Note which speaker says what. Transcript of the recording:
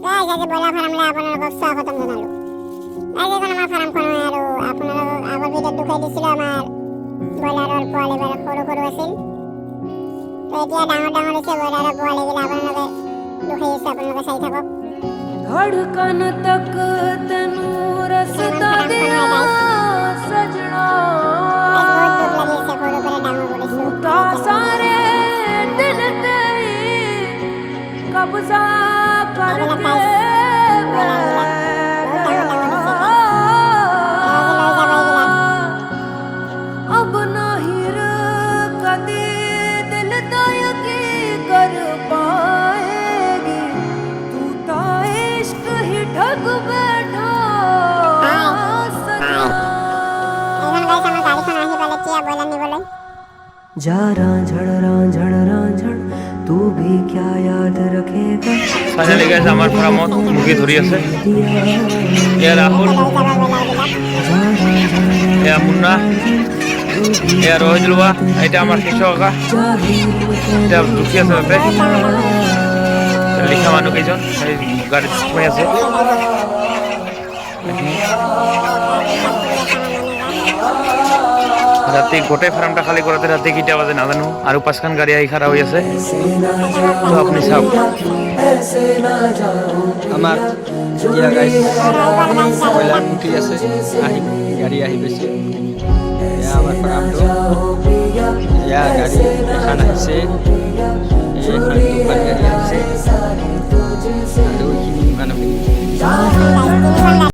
Speaker 1: Guys আজি broiler ফাৰ্মলৈ আপোনালোকক স্বাগতম জনালোঁ। আজি এখন আমাৰ ফাৰ্মখন হয় আৰু আপোনালোকক আগৰ ভিডিঅ'ত দেখুৱাই দিছিলোঁ আমাৰ ব্ৰইলাৰৰ পোৱালিবোৰ সৰু সৰু আছিল। তো এতিয়া ডাঙৰ ডাঙৰ হৈছে ব্ৰইলাৰৰ পোৱালিবিলাক আপোনালোকে দেখুৱাই দিছোঁ, আপোনালোকে চাই থাকক।
Speaker 2: धड़कन तक तनु रसता दिया सजना का सारे दिल ते कब्जा करके अब नहीं कदे दिल की कर पाएगी तू ता इश्क ही ठग बैठा जा झड़ तू भी क्या याद रखेगा
Speaker 3: ফাইনালি গাইজ আমার ফার্মত মুরগি ধরি আছে। এ রাহুল, এ মুন্না, এ রহিদুল বা, এটা আমার শিক্ষক কাকা, এটা ঢুকি আছে তাতে লিখা মানুহ কেইজন এই গাড়ীত সোমাই আছে। রাতে গোটাই ফার্মটা খালি করাতে রাতে কিটা বাজে না জানো, আৰু 5খান গাড়ী আহি খাৰা হৈ আছে। তো আপুনি চাওক
Speaker 4: আমাৰ এতিয়া গাইছ ব্ৰইলাৰ ফুটি আছে, আহি গাড়ী আহি গৈছে। এয়া আমাৰ ফাৰ্মটো, এয়া গাড়ী এখন আহিছে, এখন দুখন গাড়ী আহিছে আৰু এইখিনি মানুহখিনি